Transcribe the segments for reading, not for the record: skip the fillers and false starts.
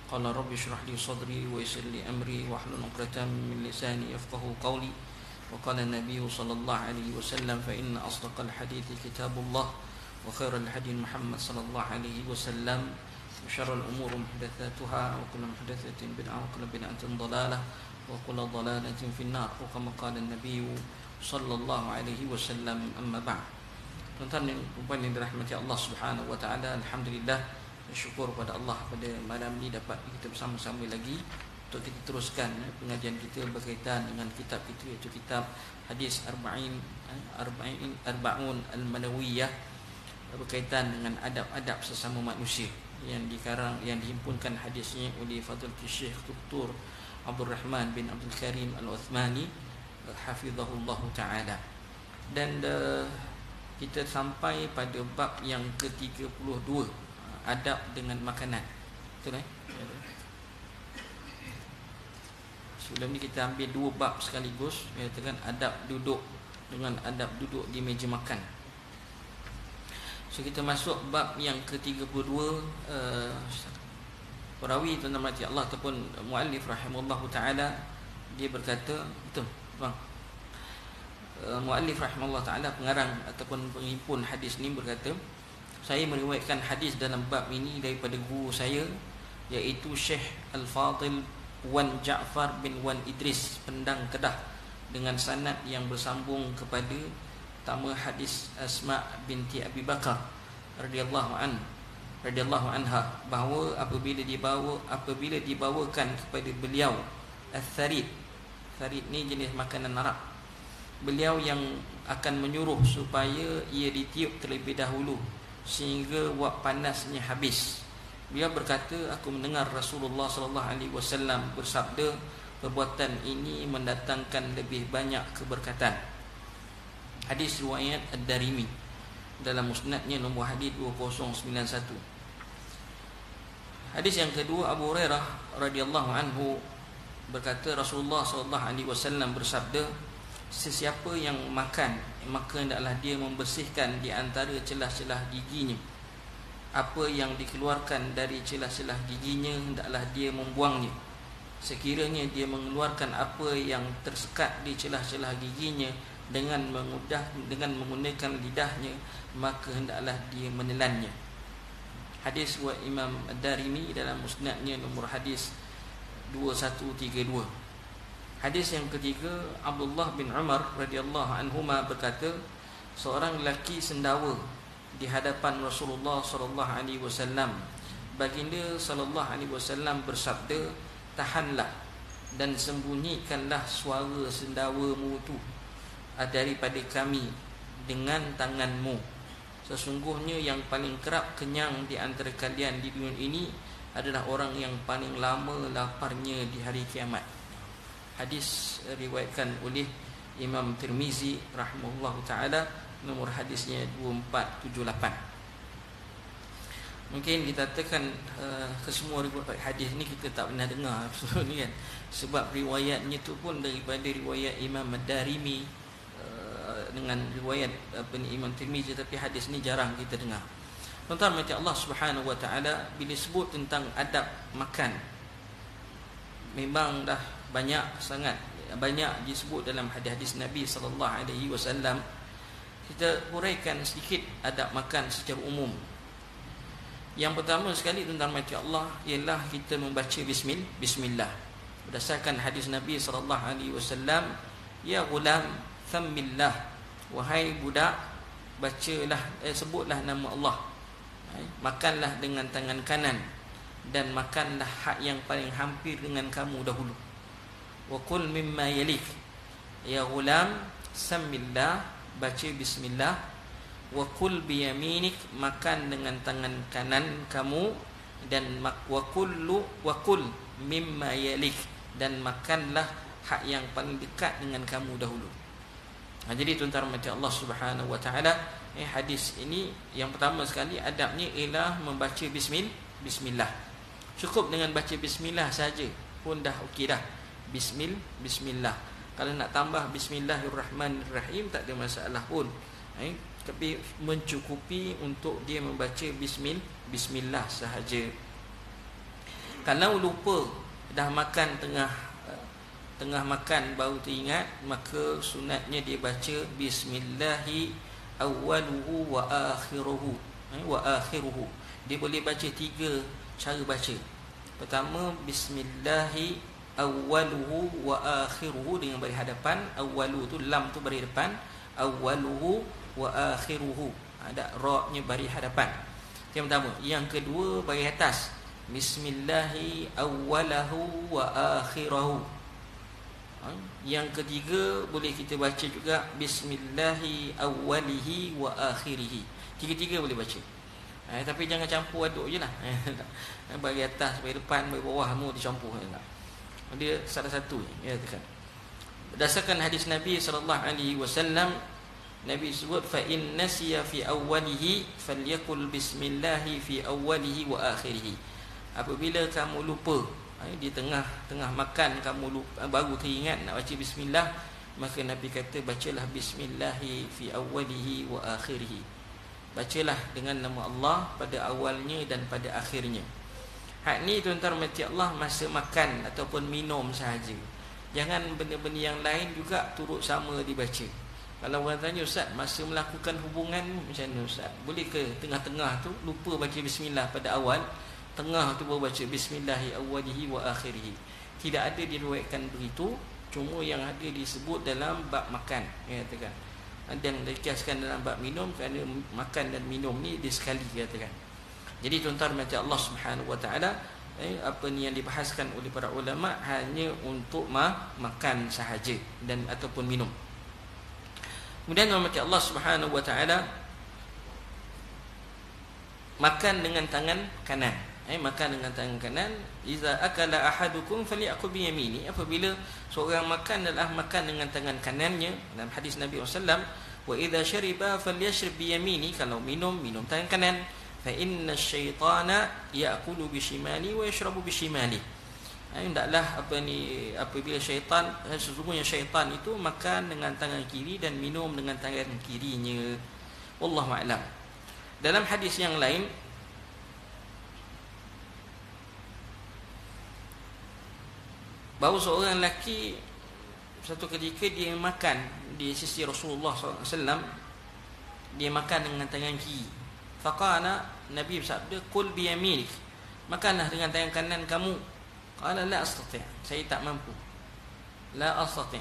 Qala rabbi shrah li sadri wa yassir li amri wahlul 'uqdatam min lisani yafqahu qawli. Wa qala an-nabiy sallallahu alaihi wasallam fa inna asdaqal hadithi kitabullah wa khairal hadi Muhammad sallallahu alaihi wasallam wa syarrul umuri muhdatsatuha wa kullu muhdatsatin bid'ah wa kullu bid'atin dhalalah wa kullu dhalalatin fin-nar. Kama qala an-nabiy sallallahu alaihi wasallam, amma ba'd. Tuan-tuan dan puan yang dirahmati Allah Subhanahu wa taala, alhamdulillah, syukur pada Allah pada malam ni dapat kita bersama-sama lagi untuk kita teruskan pengajian kita berkaitan dengan kitab kita, iaitu kitab Hadis Arba'un Al-Manawiyah, berkaitan dengan adab-adab sesama manusia yang dikarang, yang dihimpunkan hadisnya oleh Fadilatul Syekh Dr. Abdul Rahman bin Abdul Karim Al-Uthmani hafizahullah taala. Dan kita sampai pada bab yang ke-32, adab dengan makanan. Betul Sebelum ni kita ambil dua bab sekaligus, iaitu kan adab duduk dengan adab duduk di meja makan. So kita masuk bab yang ke-32. Perawi tuan-tuan mati Allah ataupun muallif rahimahullahu taala, dia berkata, betul bang, muallif rahimahullah taala, pengarang ataupun penghimpun hadis ni berkata, saya meriwayatkan hadis dalam bab ini daripada guru saya, iaitu Syekh Al-Fadil Wan Ja'far bin Wan Idris Pendang Kedah, dengan sanad yang bersambung kepada tama hadis Asma binti Abi Bakar radhiyallahu anha, bahawa apabila dibawakan kepada beliau al-tharid, tharid ni jenis makanan Arab, beliau yang akan menyuruh supaya ia ditiup terlebih dahulu sehingga wak panasnya habis. Beliau berkata, aku mendengar Rasulullah sallallahu alaihi wasallam bersabda, perbuatan ini mendatangkan lebih banyak keberkatan. Hadis riwayat Ad-Darimi dalam musnadnya nombor hadis 2091. Hadis yang kedua, Abu Hurairah radhiyallahu anhu berkata, Rasulullah sallallahu alaihi wasallam bersabda, sesiapa yang makan, maka hendaklah dia membersihkan di antara celah-celah giginya. Apa yang dikeluarkan dari celah-celah giginya, hendaklah dia membuangnya. Sekiranya dia mengeluarkan apa yang tersekat di celah-celah giginya dengan menggunakan lidahnya, maka hendaklah dia menelannya. Hadis wa Imam Ad-Darimi dalam musnadnya nombor hadis 2132. Hadis yang ketiga, Abdullah bin Umar radhiyallahu anhuma berkata, seorang lelaki sendawa di hadapan Rasulullah sallallahu alaihi wasallam. Baginda sallallahu alaihi wasallam bersabda, tahanlah dan sembunyikanlah suara sendawamu itu daripada kami dengan tanganmu. Sesungguhnya yang paling kerap kenyang di antara kalian di dunia ini adalah orang yang paling lama laparnya di hari kiamat. Hadis riwayatkan oleh Imam Tirmizi rahimahullahu taala, nomor hadisnya 2478. Mungkin kita tekan kesemua riwayat hadis ni kita tak pernah dengar ni kan, sebab riwayatnya tu pun daripada riwayat Imam Ad-Darimi dengan riwayat Imam Tirmizi, tapi hadis ni jarang kita dengar. Tuan-tuan mati Allah Subhanahu wa taala, bila sebut tentang adab makan, memang dah banyak disebut dalam hadis-hadis Nabi sallallahu alaihi wasallam. Kita huraikan sedikit adab makan secara umum. Yang pertama sekali, tuan-tuan mati Allah, ialah kita membaca bismillah. Berdasarkan hadis Nabi sallallahu alaihi wasallam, ya ghulam thammillah, wahai budak, bacalah sebutlah nama Allah. Makanlah dengan tangan kanan dan makanlah hak yang paling hampir dengan kamu dahulu. Wa qul mimma yalik, ya ghulam sammillah, baca bismillah. Wa qul bi yaminik, makan dengan tangan kanan kamu. Dan wa qul mimma yalik, dan makanlah hak yang paling dekat dengan kamu dahulu. Jadi tuan-tuan mati Allah Subhanahu wa taala, hadis ini yang pertama sekali adabnya ialah membaca bismillah. Cukup dengan baca bismillah saja pun dah okey dah. Bismillah. Kalau nak tambah Bismillahirrahmanirrahim, tak ada masalah pun. Tapi mencukupi untuk dia membaca bismillah sahaja. Kalau lupa dah makan tengah makan baru teringat, maka sunatnya dia baca bismillahi awwaluhu wa akhiruhu. Wa akhiruhu. Dia boleh baca 3 cara baca. Pertama, bismillahi awwaluhu wa akhiruhu dengan baris hadapan. Awwalu tu lam tu baris depan, awwaluhu wa akhiruhu ada ra-nya baris hadapan. Yang pertama. Yang kedua, baris atas, bismillahi awwalahu wa akhirahu. Yang ketiga, boleh kita baca juga bismillahi awwalihi wa akhirihi. Tiga-tiga boleh baca. Tapi jangan campur aduk je lah. Bagi atas, bagi depan, bagi bawah, semua dicampur. Dia salah satu ya, katakan. Berdasarkan hadis Nabi SAW, Nabi sebut fa in nasiya fi awwalihi falyakul bismillahi fi awwalihi wa akhirihi. Apabila kamu lupa di tengah makan, kamu lupa, baru teringat nak baca bismillah, maka Nabi kata bacalah bismillahi fi awwalihi wa akhirihi. Bacalah dengan nama Allah pada awalnya dan pada akhirnya. Hak ni tuan-tuan mati Allah masa makan ataupun minum sahaja. Jangan benda-benda yang lain juga turut sama dibaca. Kalau orang tanya, Ustaz, masa melakukan hubungan macam mana Ustaz? Boleh ke tengah-tengah tu lupa baca bismillah pada awal, tengah tu baru baca bismillahi awwalihi wa akhirihi? Tidak ada diriwayatkan begitu. Cuma yang ada disebut dalam bab makan, ya, katakan. Dan dikiaskan dalam bab minum, kerana makan dan minum ni dia sekali, katakan. Jadi tuan-tuan macam Allah Subhanahu wa taala, apa ni yang dibahaskan oleh para ulama hanya untuk makan sahaja dan ataupun minum. Kemudian macam Allah Subhanahu wa taala, makan dengan tangan kanan. Makan dengan tangan kanan. Iza akala ahadukum falyakul bi yamini. Apabila seorang makan adalah makan dengan tangan kanannya. Dalam hadis Nabi SAW, wa idza syariba falyashrib bi yamini. Kalau minum tangan kanan. Fa inna syaitana ya'kulu bi shimali wa yashrabu bi shimali. Hendaklah apabila syaitan, sesungguhnya syaitan itu makan dengan tangan kiri dan minum dengan tangan kirinya. Wallahu a'lam. Dalam hadis yang lain, bahawa seorang lelaki satu ketika dia makan di sisi Rasulullah SAW, dia makan dengan tangan kiri. Faqala, Nabi bersabda, qul bi yaminik, makanlah dengan tangan kanan kamu. Qala la astati', saya tak mampu. La astati'.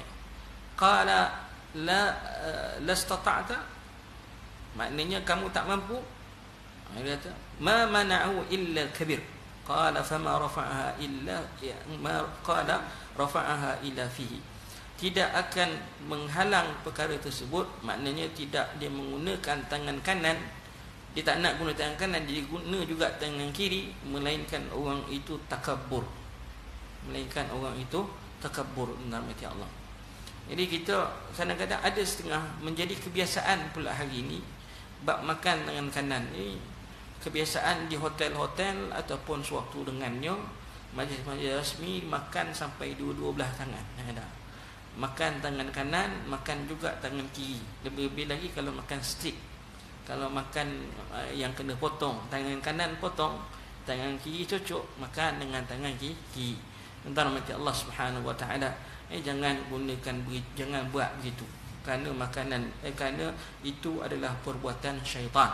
Qala la istata'ta, maknanya kamu tak mampu. Dia kata, ma mana'u illa al-kabir. Qala fama rafa'aha illa qala rafa'aha illa fihi. Tidak akan menghalang perkara tersebut, maknanya tidak dia menggunakan tangan kanan, dia tak nak guna tangan kanan, dia guna juga tangan kiri, melainkan orang itu takabur. Melainkan orang itu takabur dalam hati Allah. Jadi kita kadang-kadang ada setengah menjadi kebiasaan pula hari ini bab makan tangan kanan ni. Kebiasaan di hotel-hotel ataupun sewaktu dengannya, majlis-majlis rasmi, makan sampai dua belah tangan. Makan tangan kanan, makan juga tangan kiri. Lebih-lebih lagi kalau makan steak. Kalau makan yang kena potong, tangan kanan potong, tangan kiri cocok, makan dengan tangan kiri. Tentang mati Allah Subhanahu wa taala, jangan buat begitu. Kerana makanan kerana itu adalah perbuatan syaitan.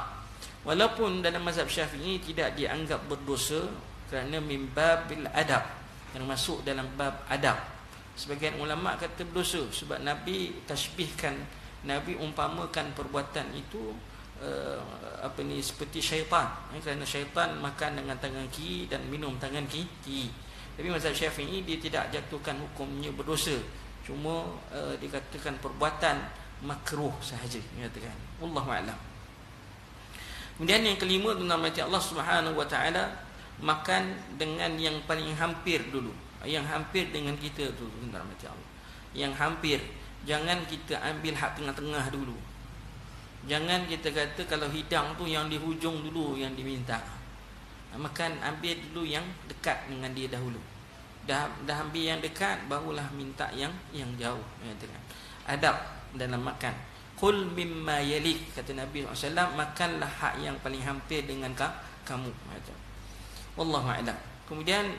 Walaupun dalam mazhab Syafi'i tidak dianggap berdosa kerana min babil adab, yang masuk dalam bab adab. Sebagian ulama kata berdosa sebab Nabi tashbihkan, Nabi umpamakan perbuatan itu seperti syaitan. Kerana syaitan makan dengan tangan kiri dan minum tangan kiri. Tapi mazhab Syafi'i dia tidak jatuhkan hukumnya berdosa, cuma dikatakan perbuatan makruh sahaja, katakan. Wallahu a'lam. Kemudian yang kelima, tentang Allah Subhanahu wa taala, makan dengan yang paling hampir dulu. Yang hampir dengan kita tu, tentang Allah. Yang hampir. Jangan kita ambil hak tengah-tengah dulu. Jangan kita kata kalau hidang tu yang di hujung dulu yang diminta. Makan ambil dulu yang dekat dengan dia dahulu. Dah ambil yang dekat, barulah minta yang jauh. Adab dalam makan. Qul mimma yalik, kata Nabi SAW, makanlah hak yang paling hampir dengan kamu. Wallahu a'lam. Kemudian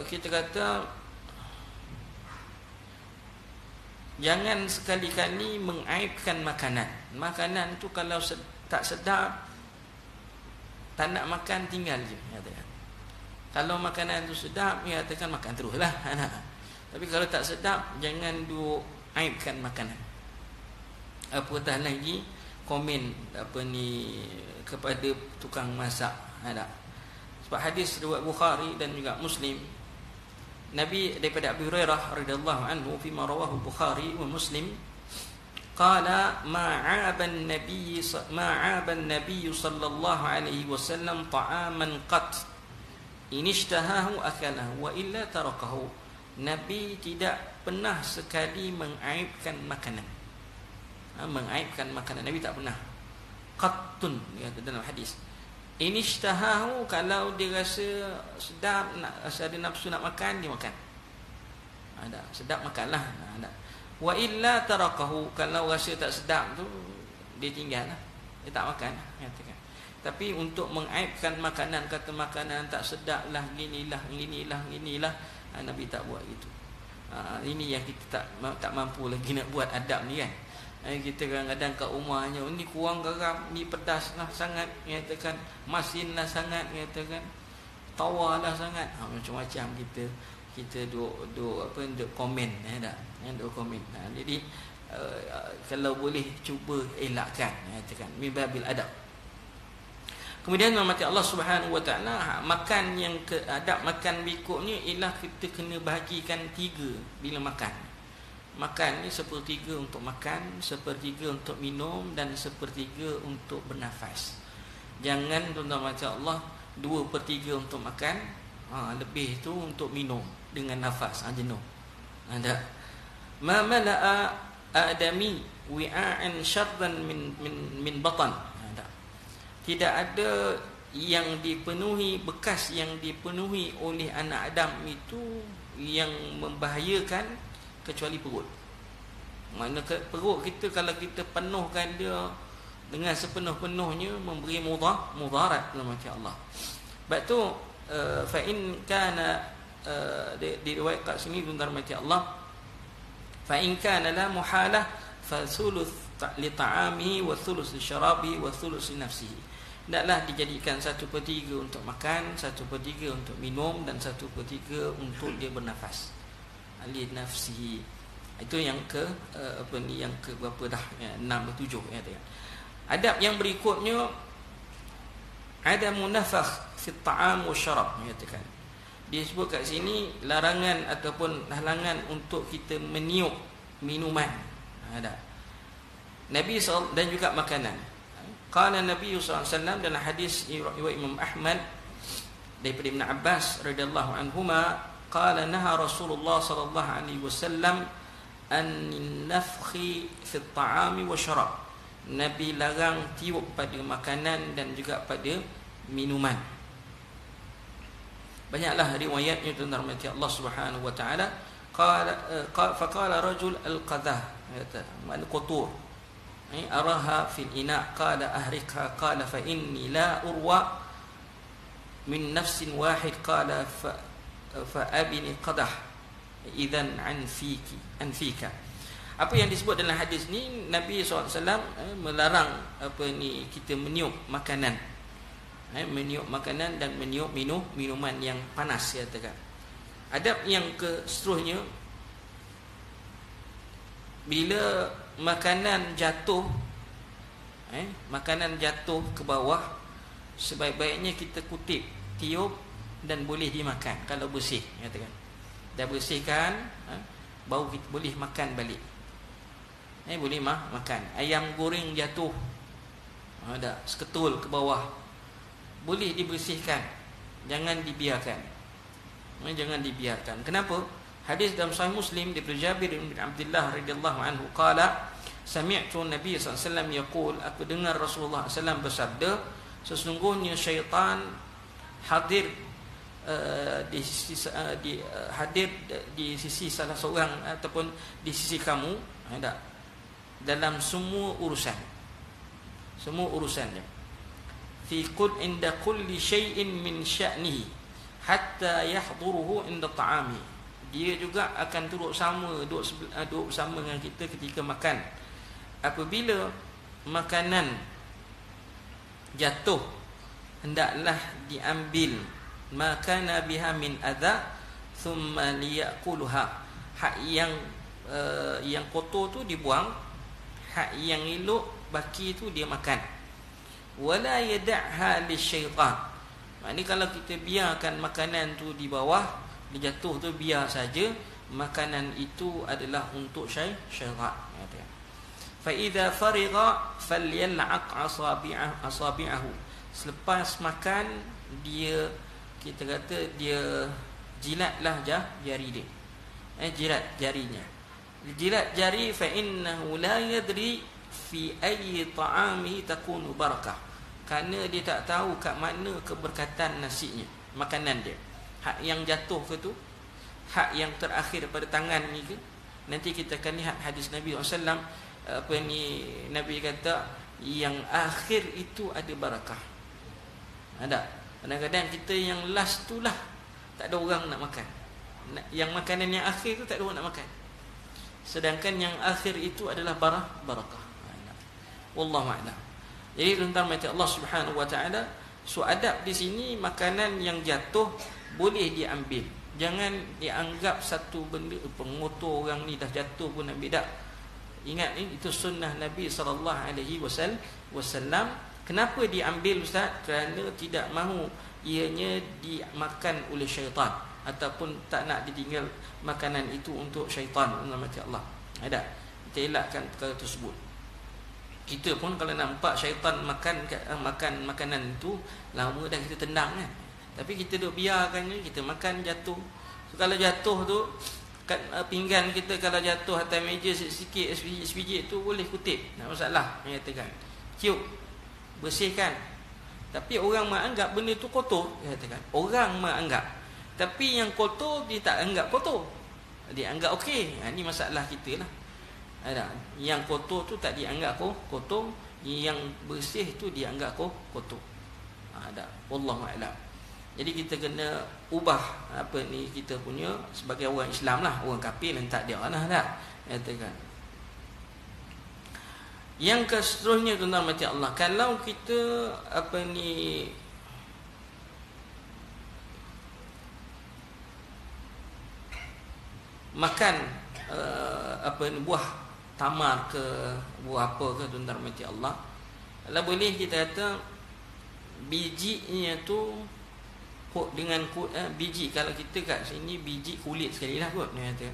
kita kata jangan sekali-kali mengaibkan makanan. Makanan tu kalau tak sedap, tak nak makan, tinggal je, katakan. Kalau makanan tu sedap, katakan makan teruslah. Tapi kalau tak sedap, jangan duk aibkan makanan. Apatah lagi komen kepada tukang masak. Sebab hadis riwayat Bukhari dan juga Muslim, Nabi daripada Abu Hurairah radhiyallahu anhu fi ma rawahu Bukhari wa Muslim, qala ma'aba an-nabiy sallallahu alaihi wasallam ta'aman qat in ishtahahu akalahu wa illa tarakahu. Nabi tidak pernah sekali mengaibkan makanan. Mengaibkan makanan Nabi tak pernah. Qattun dalam hadis. In ishtahahu, kalau dia rasa sedap, rasa ada nafsu nak makan, dia makan. Ada sedap makanlah. Wa illa tarakahu, kalau rasa tak sedap tu dia tinggallah. Dia tak makan, katakan. Tapi untuk mengaibkan makanan, kata makanan tak sedap lah, ginilah, Nabi tak buat gitu. Ini yang kita tak mampu lagi nak buat adab ni kan. Kita kadang-kadang kat rumahnya, ni kurang garam, ni pedas lah sangat, katakan, masin lah sangat, katakan, tawar lah sangat, macam-macam kita duk komen, duk komen. Jadi kalau boleh cuba elakkan, katakan, min babil adab. Kemudian mati Allah Subhanahu wa taala, makan yang adab makan berikutnya ialah kita kena bahagikan 3 bila makan. Makan ni 1/3 untuk makan, 1/3 untuk minum, dan 1/3 untuk bernafas. Jangan tuan-tuan macam Allah 2/3 untuk makan, lebih tu untuk minum dengan nafas, jenuh. Ada ma mala'a adami wi'an syarran min batan. Tidak ada yang dipenuhi, bekas yang dipenuhi oleh anak Adam itu yang membahayakan kecuali perut. Mana perut kita, kalau kita penuhkan dia dengan sepenuh-penuhnya, memberi mudarat dalam hati Allah. Sebab tu fa in kana diriwayat kat sini dalam hati Allah, fa in kana la muhalah fa thuluth li ta'amihi wa thuluth li syarabihi wa thuluth li nafsihi. Hendaklah dijadikan 1/3 untuk makan, 1/3 untuk minum, dan 1/3 untuk dia bernafas. Ali nafsi. Itu yang yang ke berapa dah, 6 atau 7 ya. Adab yang berikutnya, ada munafakh fi ta'am wa syarab, menyatakan. Dia sebut kat sini larangan ataupun halangan untuk kita meniup minuman. Ada. Nabi SAW dan juga makanan. Qala Nabi SAW dalam hadis riwayat Imam Ahmad daripada Ibn Abbas radhiyallahu anhuma, qala naha Rasulullah sallallahu alaihi wasallam an nafkhi fi at-ta'ami wa syarab. Nabi larang tiup pada makanan dan juga pada minuman. Banyaklah riwayatnya tentang Allah Subhanahu wa taala. Faqala rajul al-qadah, makna qutur, araha fil ina, qala ahrikha, qala fa inni la urwa min nafsin wahid, qala fa abini qadah idzan anfika. Apa yang disebut dalam hadis ni, Nabi SAW melarang kita meniup makanan, meniup makanan dan meniup minuman yang panas, katakan. Adab yang seterusnya, bila makanan jatuh ke bawah, sebaik-baiknya kita kutip, tiup, dan boleh dimakan kalau bersih, katakan. Dah bersihkan, baru kita boleh makan balik. Boleh makan. Ayam goreng jatuh, ada seketul ke bawah, boleh dibersihkan, jangan dibiarkan. Kenapa? Hadis dalam Sahih Muslim daripada Jabir bin Abdullah radhiyallahu anhu, qala sami'tu Nabi sallallahu alaihi wasallam yaqul, aku dengar Rasulullah sallallahu bersabda, sesungguhnya syaitan hadir di sisi salah seorang ataupun di sisi kamu, dalam semua urusannya, fi qul inda kulli syai'in min sya'nihi, hatta yahduruhu inda ta'ami. Dia juga akan duduk bersama dengan kita ketika makan. Apabila makanan jatuh, hendaklah diambil makana biha min adha thumma liyaquluha. Hak yang kotor tu dibuang, hak yang elok baki tu dia makan. Wala yad'ha lisyaitan. Maknanya kalau kita biarkan makanan tu di bawah, dia jatuh tu biar saja, makanan itu adalah untuk syaitan. Fa idza farigha falyal'aq asabi'ahu. Selepas makan dia, kita kata dia jilatlah jari dia. Jilat jarinya. Jilat jari, fa innahu la yadri fi ayyi ta'amihi takunu barakah. Kerana dia tak tahu kat mana keberkatan nasinya, makanan dia. Hak yang jatuh ke tu, hak yang terakhir pada tangan ni ke. Nanti kita akan lihat hadis Nabi SAW. Nabi kata yang akhir itu ada barakah. Ada. Kadang-kadang kita yang last tu lah tak ada orang nak makan. Yang makanan yang akhir tu tak ada orang nak makan. Sedangkan yang akhir itu adalah barakah. Wallahu a'lam. Jadi tuan-tuan mati Allah Subhanahu wa taala, adab di sini makanan yang jatuh boleh diambil. Jangan dianggap satu benda pengotor orang ni dah jatuh pun ambil. Tak. Ingat ni, itu sunnah Nabi SAW. Kenapa diambil Ustaz? Kerana tidak mahu ianya dimakan oleh syaitan, ataupun tak nak ditinggal makanan itu untuk syaitan. Mati Allah. Ada. Kita elakkan perkara tersebut. Kita pun kalau nampak syaitan makan makanan itu, lama dah kita tendang kan. Tapi kita duk biarkan je, kita makan jatuh. So, kalau jatuh tu kat pinggan kita, kalau jatuh atas meja sikit sebiji tu boleh kutip, tak masalah. Menyatakan cium, bersihkan. Tapi orang menganggap benda tu kotor, katakan. Orang menganggap. Tapi yang kotor dia tak anggap kotor. Dia anggap okey. Ini masalah kita lah. Ada. Yang kotor tu tak dianggap kotor, yang bersih tu dianggap kotor. Ada. Wallahu a'lam. Jadi kita kena ubah kita punya sebagai orang Islam lah. Orang kafir dan tak dia lah tak. Katakan. Yang keseterusnya tuan-tuan mati Allah, kalau kita makan buah tamar ke buah apa ke tuan-tuan mati Allah, kalau boleh kita kata bijinya tu dengan biji, kalau kita kat sini biji kulit sekali lah kot dia kata.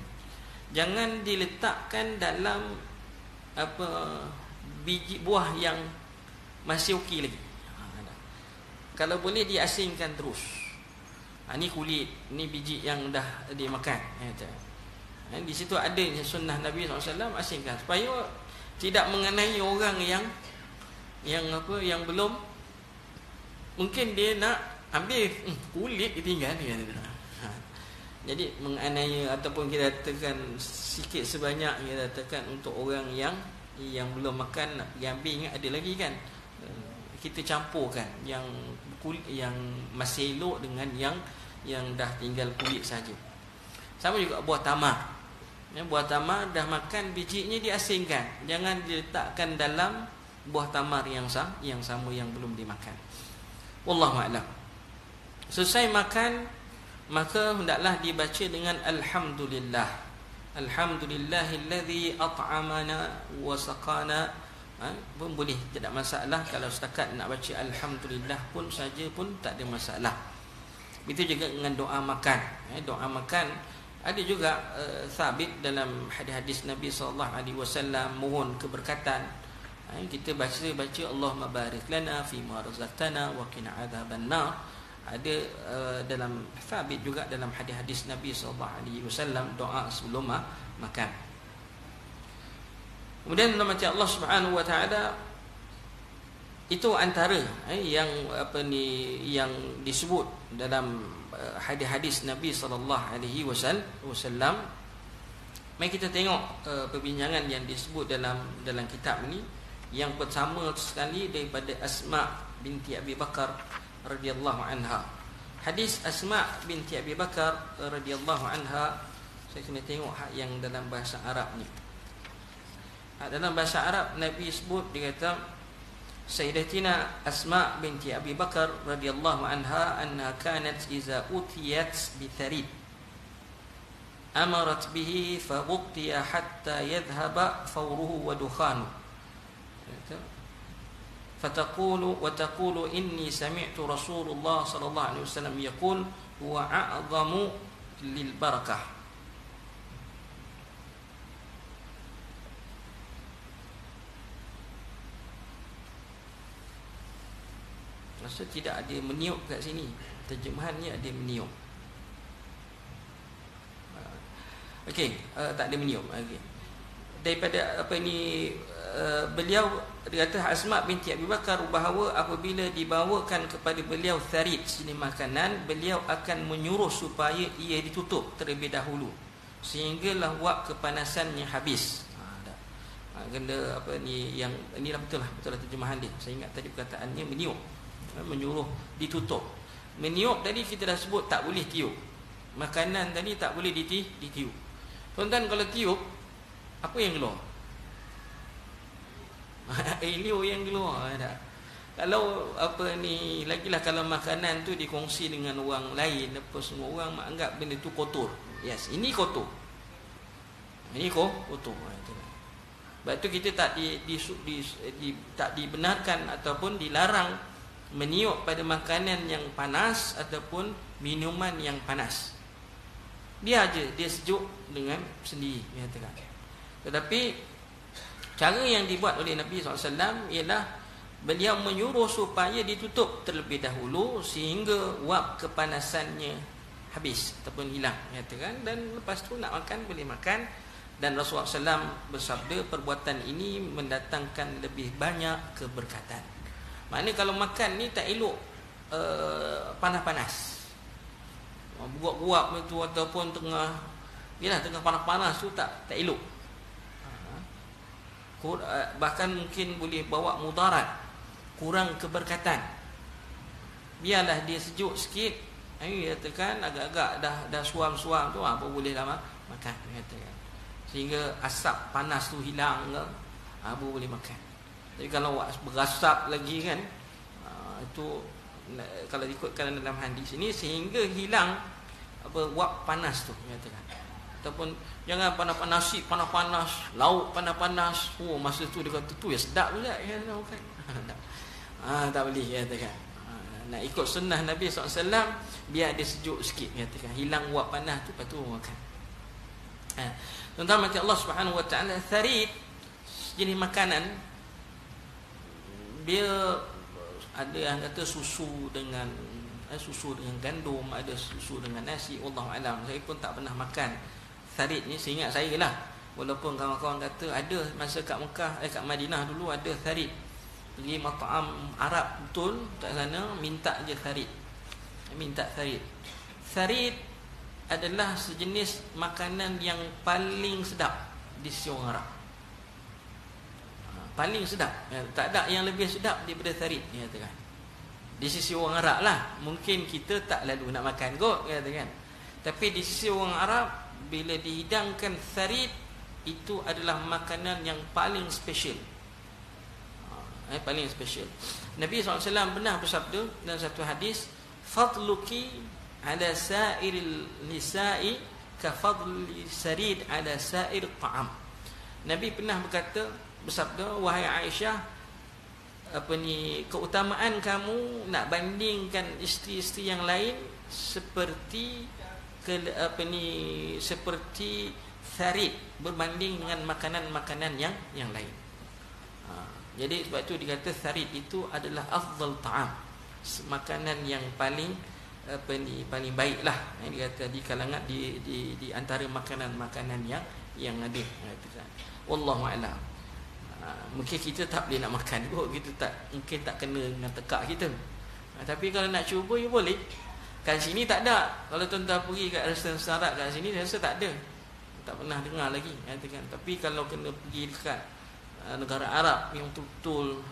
Jangan diletakkan dalam biji buah yang masih okey lagi. Kalau boleh diasingkan terus. Ni kulit, ni biji yang dah dimakan. Di situ ada sunnah Nabi SAW, asingkan supaya tidak mengenai orang yang belum, mungkin dia nak ambil kulit ditinggal dia. Jadi menganiaya ataupun kita katakan sikit sebanyak kita katakan untuk orang yang belum makan nak pergi ambil. Ingat ada lagi kan, kita campurkan yang kulit yang masih elok dengan yang dah tinggal kulit saja. Sama juga buah tamar. Buah tamar dah makan bijinya diasingkan. Jangan diletakkan dalam buah tamar yang sama yang belum dimakan. Wallahu a'lam. Selesai makan, maka hendaklah dibaca dengan alhamdulillah. Alhamdulillahilladzi at'amana wa saqana. Pun boleh, tidak masalah. Kalau setakat nak baca alhamdulillah pun saja pun tak ada masalah. Itu juga dengan doa makan. Doa makan ada juga sabit dalam hadis Nabi SAW, mohon keberkatan. Kita baca Allahumma barik lana fi ma razaqtana wa qina adzaban nar. Ada dalam sabit juga dalam hadis Nabi SAW, doa sebelum makan. Kemudian dalam macam Allah Subhanahu wa taala, itu antara yang yang disebut dalam hadis-hadis Nabi SAW. Mari kita tengok perbincangan yang disebut dalam kitab ini. Yang pertama sekali daripada Asma binti Abi Bakar radhiyallahu anha. Hadis Asma binti Abi Bakar radhiyallahu anha, saya kena tengok yang dalam bahasa Arab ni. Dalam bahasa Arab Nabi sebut, dia kata Sayyidatina Asma binti Abi Bakar radhiyallahu anha anna kanat iza utiyat bi tharid amarat bihi fa ghuttiya hatta yadhhaba fawruhu wa dukhanu. فتقول وتقول إني سمعت رسول الله صلى الله عليه وسلم يقول هو أعظم للبركة. Rasa tidak ada meniup kat sini. Terjemahannya ada meniup. Okey, tak ada meniup. Okey. Daripada apa ni, beliau, dia kata Asma binti Abi Bakar bahawa apabila dibawakan kepada beliau tharid, jenis makanan, beliau akan menyuruh supaya ia ditutup terlebih dahulu sehinggalah wak kepanasannya habis. Kena apa ni, yang inilah betul lah terjemahan dia. Saya ingat tadi perkataannya meniup, menyuruh ditutup. Meniup tadi kita dah sebut tak boleh tiup. Makanan tadi tak boleh ditiup. Tuan-tuan, kalau tiup, apa yang keluar? Air liur yang keluar tak? Kalau apa ni, lagilah kalau makanan tu dikongsi dengan orang lain, apa semua orang menganggap benda tu kotor. Yes, ini kotor. Ini kotor. Sebab tu kita tak tak dibenarkan ataupun dilarang meniup pada makanan yang panas ataupun minuman yang panas. Biar aja dia sejuk dengan sendiri, katakan. Tetapi cara yang dibuat oleh Nabi SAW ialah beliau menyuruh supaya ditutup terlebih dahulu sehingga wak kepanasannya habis ataupun hilang, katakan. Dan lepas tu nak makan boleh makan. Dan Rasulullah SAW bersabda, perbuatan ini mendatangkan lebih banyak keberkatan. Maknanya kalau makan ni tak elok panas-panas, guap-guap tu ataupun tengah panas-panas tu tak elok. Bahkan mungkin boleh bawa mudarat, kurang keberkatan. Biarlah dia sejuk sikit, katakan agak-agak dah suam-suam tu, apa boleh lama makan, katakan. Sehingga asap panas tu hilang ke, apa boleh makan. Jadi kalau berasap lagi kan, itu kalau ikutkan dalam hadis ini, sehingga hilang apa wak panas tu, katakan. Ataupun jangan panas-panas nasi panas-panas, lauk panas-panas. Masa tu dia kata tu ya sedap pula, ya kan. Tak boleh, katakan. Nak ikut sunnah Nabi SAW, biar dia sejuk sikit, katakan. Hilang wak panas tu, lepas tu makan. Tuan-tuan, maka Allah Subhanahu Wa Taala, tharid jenis makanan, dia ada yang kata susu dengan gandum, ada susu dengan nasi. Wallahu alam, saya pun tak pernah makan tharid ni, seingat saya lah. Walaupun kawan-kawan kata ada masa kat Mekah, kat Madinah dulu ada tharid. Pergi mat'am Arab betul kat sana, minta je tharid. Minta tharid. Tharid adalah sejenis makanan yang paling sedap di sisi orang Arab. Paling sedap. Tak ada yang lebih sedap daripada tharid, dia katakan. Di sisi orang Arab lah. Mungkin kita tak lalu nak makan kot, katakan. Tapi di sisi orang Arab, bila dihidangkan tharid, itu adalah makanan yang paling special. Paling special. Nabi SAW pernah bersabda dalam satu hadis, fadluki ala sa'iril nisa'i ka fadli sarid ala sa'ir ta'am. Nabi pernah bersabda, wahai Aisyah, keutamaan kamu nak bandingkan isteri-isteri yang lain seperti seperti tharid berbanding dengan makanan-makanan yang lain. Jadi sebab itu dikata tharid itu adalah afdal ta'am, makanan yang paling paling baiklah, yang dikata di kalangan di antara makanan-makanan yang ada. Wallahu a'lam. Mungkin kita tak boleh nak makan kot, kita mungkin tak kena dengan tekak kita. Tapi kalau nak cuba, ya boleh. Kat sini tak ada. Kalau tuan-tuan pergi kat restoran Arab kat sini, saya rasa tak ada. Tak pernah dengar lagi, katakan. Tapi kalau kena pergi dekat negara Arab yang betul-betul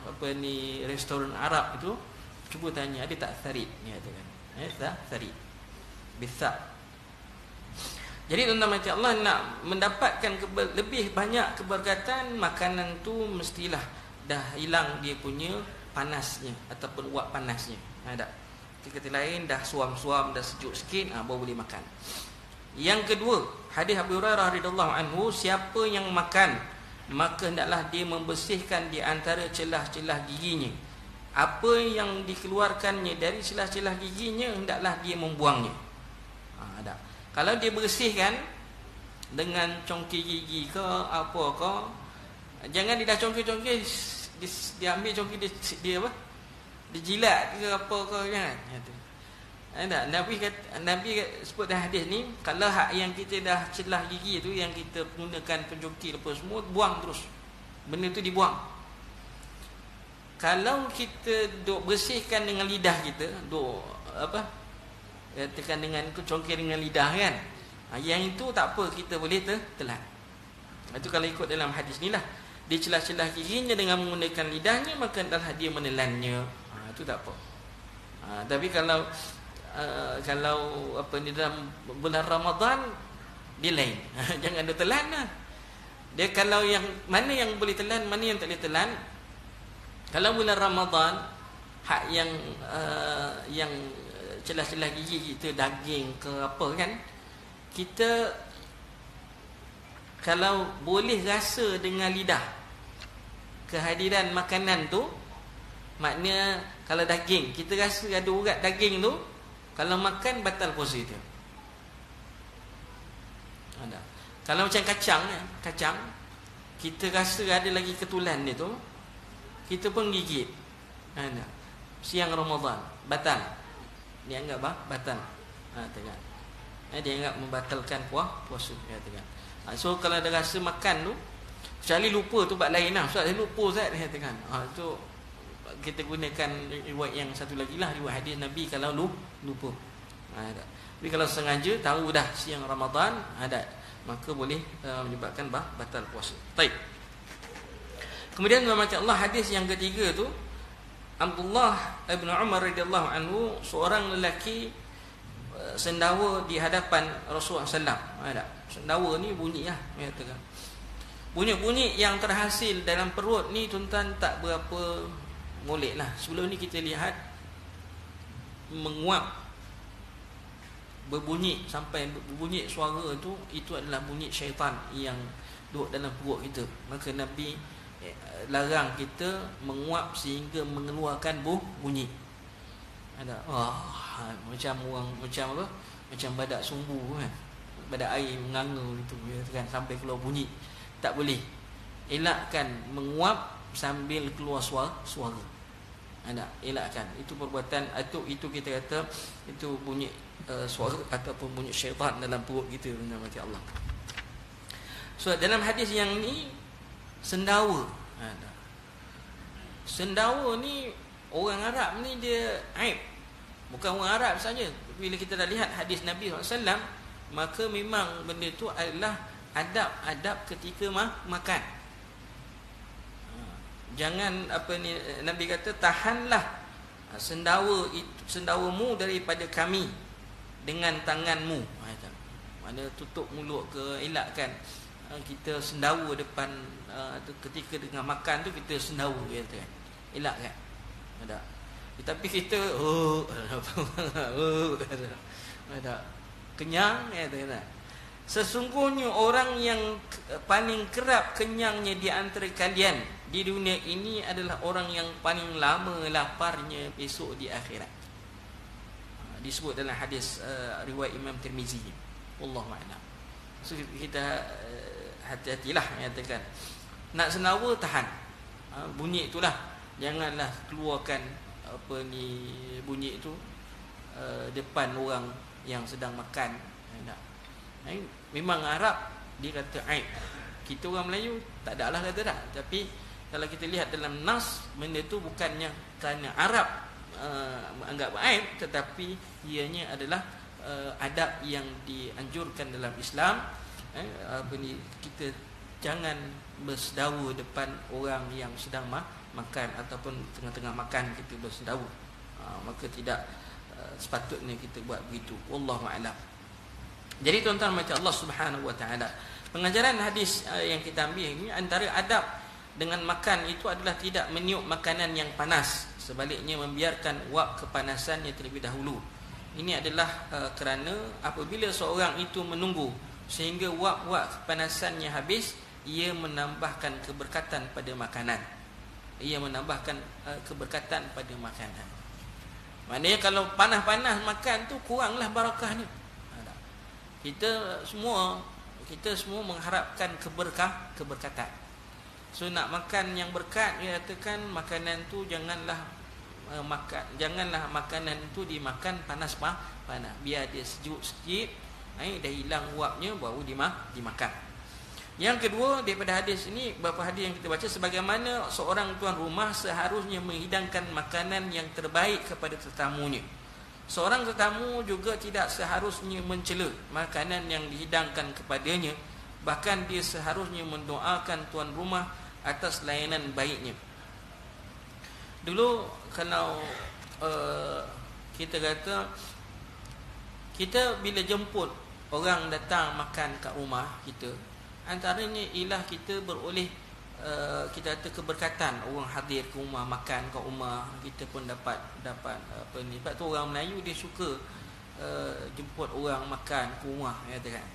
restoran Arab itu, cuba tanya ada tak tharid, katakan. Thari bitha. Jadi tuan-tuan macam Allah nak mendapatkan lebih banyak keberkatan, makanan tu mestilah dah hilang dia punya panasnya ataupun uap panasnya. Ada. Kata lain dah suam-suam, dah sejuk sikit, baru boleh makan. Yang kedua, hadis Abu Hurairah radhiyallahu anhu, siapa yang makan maka hendaklah dia membersihkan di antara celah-celah giginya. Apa yang dikeluarkannya dari celah-celah giginya hendaklah dia membuangnya. Ada. Kalau dia bersihkan dengan congkir gigi ke apa ke, jangan dia dah congkir-congkir dia ambil congkir dia apa? Dia jilat ke apa ke, jangan. Nabi sebut dalam hadis ni, kalau hak yang kita dah celah gigi tu, yang kita gunakan pencongkir apa semua, buang terus. Benda tu dibuang. Kalau kita duk bersihkan dengan lidah kita, duk apa? Tekan dengan congkir dengan lidah kan. Yang itu tak apa, kita boleh telan. Itu kalau ikut dalam hadis ni lah. Dia celah-celah giginya dengan menggunakan lidahnya, maka adalah dia menelannya. Itu tak apa. Tapi kalau apa ni dalam bulan Ramadan, dia lain. Jangan ada telan lah. Dia kalau yang mana yang boleh telan, mana yang tak boleh telan. Kalau bulan Ramadan, hak yang celah-celah gigi kita, daging ke apa kan, kita kalau boleh rasa dengan lidah kehadiran makanan tu, maknanya kalau daging kita rasa ada urat daging tu, kalau makan batal puasa dia. Ada. Kalau macam kacang kita rasa ada lagi ketulan dia tu, kita pun gigit. Ada. Siang Ramadan batal. Dia anggap batal. Tengok. Dia anggap membatalkan puasa. Tengok. So kalau ada rasa makan tu, kecuali lupa tu bab lain lah. Ustaz saya lupa Ustaz, tengok. Tu kita gunakan riwayat yang satu lagi lah, riwayat hadis Nabi kalau lupa. Tapi kalau sengaja tahu dah siang Ramadan ada, maka boleh menyebabkan batal puasa. Baik. Kemudian macam Allah, hadis yang ketiga tu, Abdullah bin Umar radhiyallahu anhu, seorang lelaki sendawa di hadapan Rasulullah SAW. Ada. Sendawa ni bunyi lah, katakan. Bunyi-bunyi yang terhasil dalam perut ni tuan-tuan tak berapa molek lah. Sebelum ni kita lihat menguap, berbunyi sampai berbunyi suara tu, itu adalah bunyi syaitan yang duduk dalam perut kita. Maka Nabi larang kita menguap sehingga mengeluarkan bunyi. Ada macam orang, macam apa? Macam badak sumbu kan. Badak air menganga itu kan, sampai keluar bunyi. Tak boleh. Elakkan menguap sambil keluar suara. Ada, elakkan. Itu perbuatan, itu kita kata itu bunyi suara ataupun bunyi syaitan dalam perut kita, mati Allah. So dalam hadis yang ni, sendawa. Sendawa ni orang Arab ni dia aib. Bukan orang Arab saja. Bila kita dah lihat hadis Nabi SAW, maka memang benda tu adalah adab-adab ketika makan. Jangan apa ni, Nabi kata tahanlah sendawamu daripada kami dengan tanganmu. Mana tutup mulut ke, elakkan kita sendawa depan ketika tengah makan tu, kita sendawa kata kan. Elakkan. Ada. Tapi kita ada kenyang kata. Sesungguhnya orang yang paling kerap kenyangnya di antara kalian di dunia ini adalah orang yang paling lama laparnya besok di akhirat. Disebut dalam hadis riwayat Imam Tirmizi. Wallahu a'lam. So kita hati-hatilah nyatakan. Nak senawa tahan. Bunyi itulah. Janganlah keluarkan apa ni bunyi itu depan orang yang sedang makan. Memang Arab dia kata aib. Kita orang Melayu tak ada lah kata tak. Tapi kalau kita lihat dalam nas, benda tu bukannya kerana Arab anggap aib, tetapi ianya adalah adab yang dianjurkan dalam Islam. Apa ni, kita jangan bersedawa depan orang yang sedang makan ataupun tengah-tengah makan kita bersedawa. Maka tidak sepatutnya kita buat begitu. Wallahu a'lam. Jadi tuan-tuan macam Allah Subhanahu wa taala, pengajaran hadis yang kita ambil ini, antara adab dengan makan itu adalah tidak meniup makanan yang panas, sebaliknya membiarkan wak kepanasannya terlebih dahulu. Ini adalah kerana apabila seorang itu menunggu sehingga wak-wak kepanasannya habis, ia menambahkan keberkatan pada makanan. Ia menambahkan keberkatan pada makanan. Maknanya kalau panas-panas makan tu kuranglah barakahnya. Kita semua mengharapkan keberkatan. So nak makan yang berkat, dia katakan makanan tu janganlah makanan tu dimakan panas. Biar dia sejuk sikit, dah hilang uapnya baru dimakan. Yang kedua daripada hadis ini, beberapa hadis yang kita baca, sebagaimana seorang tuan rumah seharusnya menghidangkan makanan yang terbaik kepada tetamunya, seorang tetamu juga tidak seharusnya mencela makanan yang dihidangkan kepadanya. Bahkan dia seharusnya mendoakan tuan rumah atas layanan baiknya. Dulu kalau kita kata, kita bila jemput orang datang makan kat rumah kita, antaranya ialah kita beroleh kita kata keberkatan. Orang hadir ke rumah, makan kat rumah, kita pun dapat apa ni. Sebab tu orang Melayu dia suka jemput orang makan ke rumah, kata kan.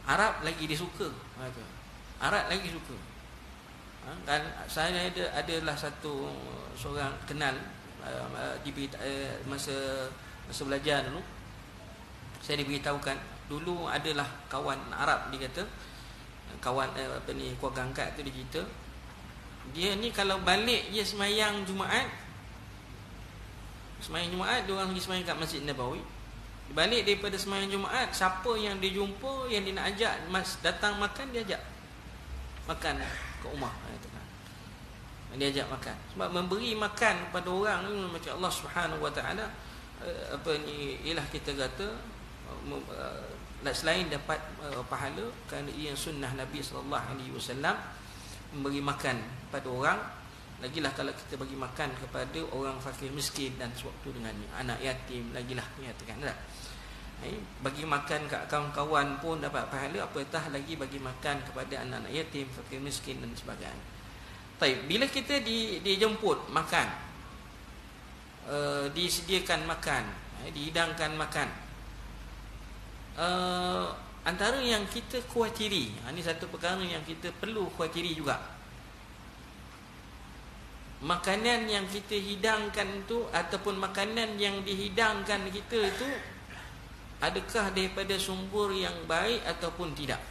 Arab lagi dia suka, kata. Arab lagi suka. Kan saya adalah seorang kenal masa belajar dulu, saya diberitahukan dulu adalah kawan Arab, dia kata kawan keluarga angkat tu, dia cerita dia ni kalau balik dia semayang Jumaat, dia orang pergi semayang kat Masjid Nabawi. Dia balik daripada semayang Jumaat, siapa yang dia jumpa yang dia nak ajak datang makan, dia ajak makan ke rumah, dia ajak makan. Sebab memberi makan kepada orang ni macam Allah Subhanahu wa taala ialah kita kata selain dapat pahala, kerana ia sunnah Nabi SAW memberi makan pada orang. Lagilah kalau kita bagi makan kepada orang fakir miskin dan sewaktu dengannya, anak yatim, lagilah nyatakan tak? Bagi makan kat kawan-kawan pun dapat pahala, apatah lagi bagi makan kepada anak-anak yatim, fakir miskin dan sebagainya. Baik, bila kita dijemput makan, disediakan makan, dihidangkan makan, antara yang kita khawatiri, ini satu perkara yang kita perlu khawatiri juga. Makanan yang kita hidangkan itu, ataupun makanan yang dihidangkan kita itu, adakah daripada sumber yang baik ataupun tidak?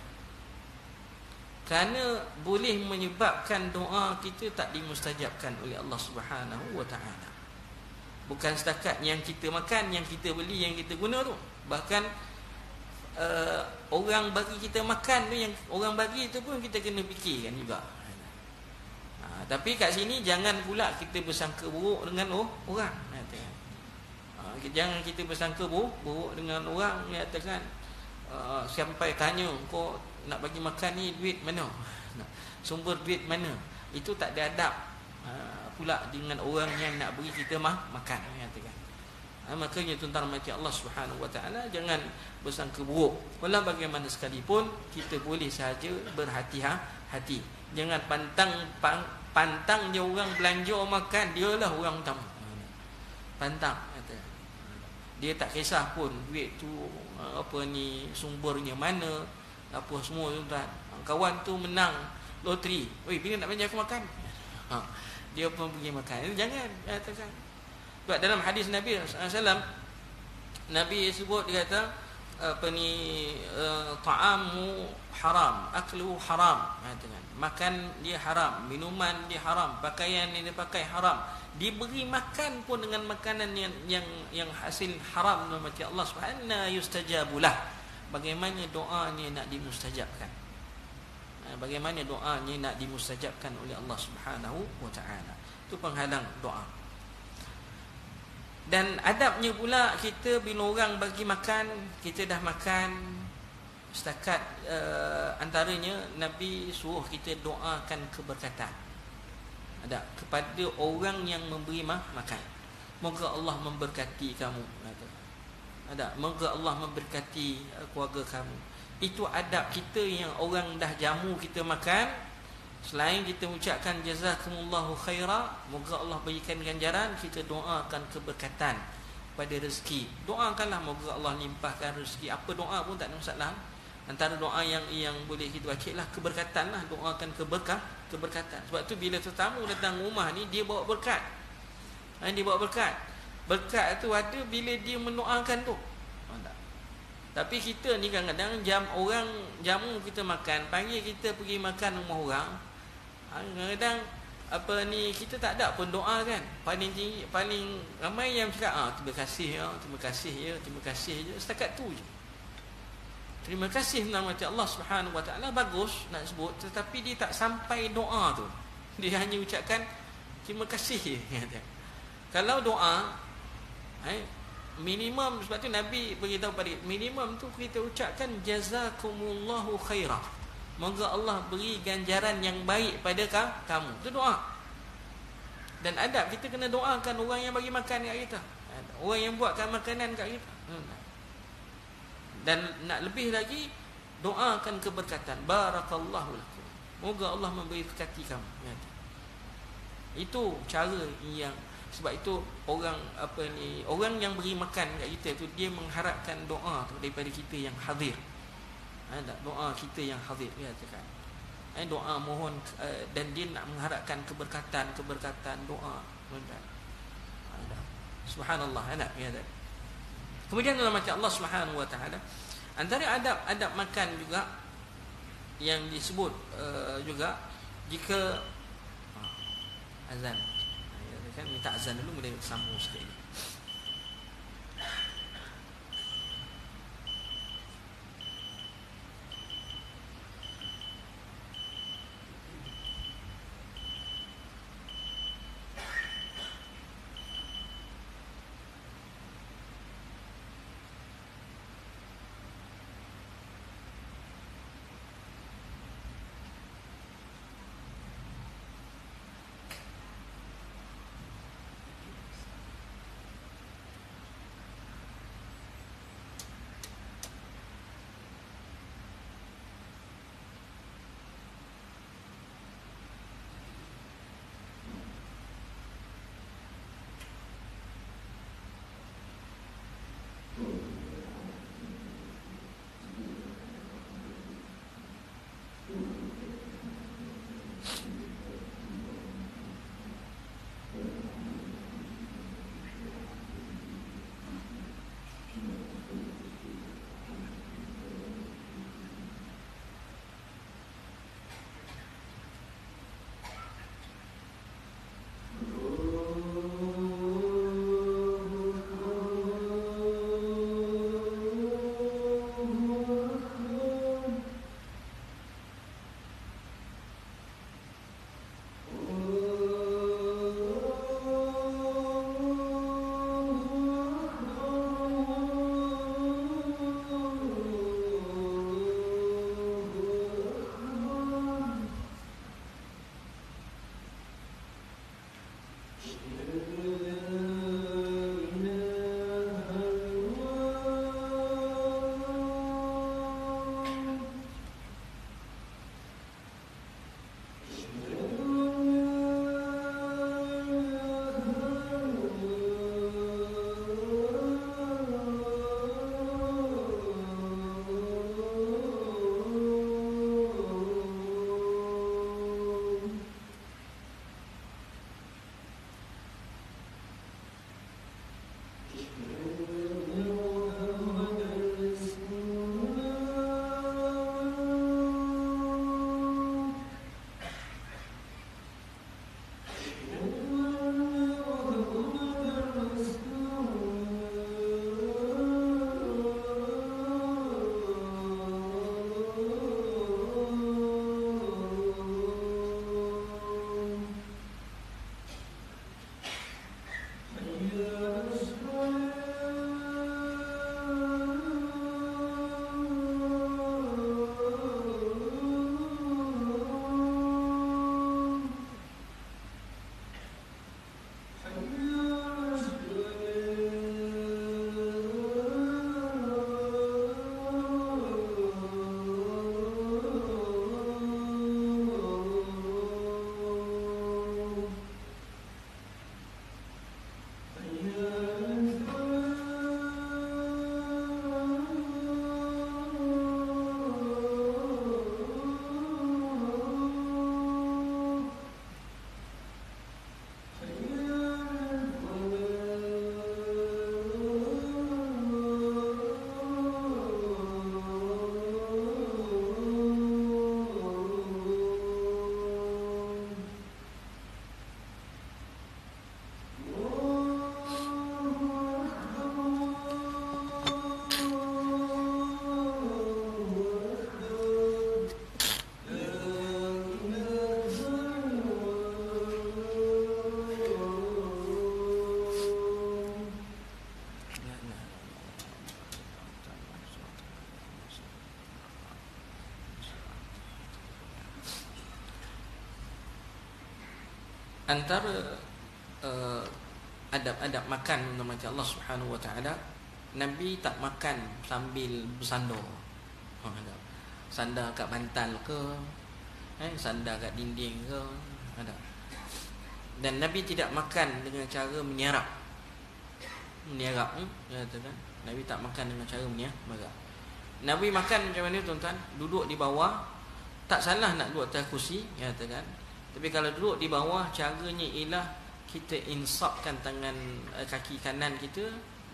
Kerana boleh menyebabkan doa kita tak dimustajabkan oleh Allah Subhanahu wa taala. Bukan setakat yang kita makan, yang kita beli, yang kita guna tu. Bahkan orang bagi kita makan tu, yang orang bagi itu pun kita kena fikirkan juga. Tapi kat sini jangan pula kita bersangka buruk dengan orang. Jangan kita bersangka buruk dengan orang, menyatakan sampai tanya, kau nak bagi makan ni duit mana? Sumber duit mana? Itu tak ada adab pula dengan orang yang nak beri kita makan, menyatakan. Makanya tuan-tuan macam Allah Subhanahu wa taala, jangan bersangka buruk. Walau bagaimana sekalipun, kita boleh sahaja berhati-hati. Jangan pantang dia orang belanja makan, dialah orang utama. Pantang, kata. Dia tak kisah pun duit tu sumbernya mana, apa semua, tuan-tuan. Kawan tu menang loteri, oi, bila nak belanja aku makan? Dia pun pergi makan. Jangan, katakan. Sebab dalam hadis Nabi SAW, Nabi sebut, dia kata ta'amu haram, aklu haram, katakan. Makan dia haram, minuman dia haram, pakaian yang dia pakai haram. Diberi makan pun dengan makanan yang hasil haram, macam Allah Subhanahu yustajabulah. Bagaimana doanya nak dimustajabkan? Bagaimana doanya nak dimustajabkan oleh Allah Subhanahu wa taala? Itu penghalang doa. Dan adabnya pula, kita bila orang bagi makan, kita dah makan, setakat antaranya Nabi suruh kita doakan keberkatan ada kepada orang yang memberi makan. moga Allah memberkati kamu. Kata. Ada, moga Allah memberkati keluarga kamu. Itu adab kita yang orang dah jamu kita makan, selain kita ucapkan jazakumullahu khaira, moga Allah berikan ganjaran, kita doakan keberkatan pada rezeki. Doakanlah moga Allah limpahkan rezeki. Apa doa pun tak ada masalah. Antara doa yang boleh kita baca lah keberkatan lah. Doakan keberkatan. Sebab tu bila tetamu datang rumah ni, dia bawa berkat. Dia bawa berkat. Berkat tu ada bila dia mendoakan tu. Tapi kita ni kadang-kadang orang jamu kita makan, panggil kita pergi makan rumah orang, kadang-kadang kita tak ada pun doa kan. Paling tinggi, paling ramai yang cakap terima kasih ya, terima kasih ya, terima kasih je. Setakat tu je. Terima kasih nama Allah Subhanahu Wa Taala bagus nak sebut, tetapi dia tak sampai doa tu. Dia hanya ucapkan terima kasih je. Kalau doa minimum, sebab tu Nabi beritahu pada minimum tu kita ucapkan jazakumullahu khaira, moga Allah beri ganjaran yang baik pada kamu. Itu doa. Dan adab kita kena doakan orang yang bagi makan kat kita, orang yang buatkan makanan kat kita. Dan nak lebih lagi, doakan keberkatan. Barakallahu lakum, moga Allah memberkati kamu. Itu cara yang, sebab itu orang orang yang beri makan kat kita tu, dia mengharapkan doa tu daripada kita yang hadir. Doa kita yang hadir, dia katakan. Doa mohon, dan dia nak mengharapkan keberkatan doa. Subhanallah. Kemudian dalam macam Allah Subhanahu Wa Taala, antara adab makan juga yang disebut juga, jika azan, kan minta azan dulu, boleh sambung sekali. antara adab-adab makan macam Allah Subhanahu wa taala, Nabi tak makan sambil bersandar. Sandar kat bantal ke, sandar kat dinding ke, ada. Dan Nabi tidak makan dengan cara meniarap. Meniarap kan? Nabi tak makan dengan cara meniarap. Nabi makan macam mana tuan-tuan? Duduk di bawah. Tak salah nak duduk atas kursi, katakan. Tapi kalau duduk di bawah, caranya ialah kita insapkan tangan kaki kanan kita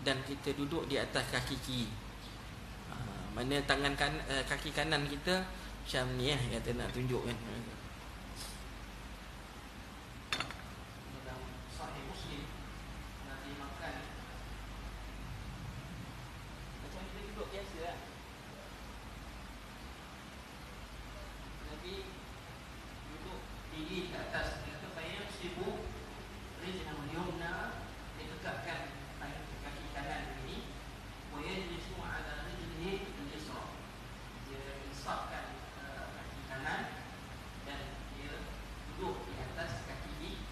dan kita duduk di atas kaki kiri. Mana tangan kaki kanan kita macam ni kata nak tunjukkan. Dalam Sahih Muslim Nabi makan macam kita duduk biasa lah. Nabi duduk tinggi ke atas. Dia kata saya sibuk rijna yumna, dia tegakkan kaki kanan ini, wa yajlisu ala rijlihi al-yusra, dia insapkan kaki kanan dan dia duduk di atas kaki kiri.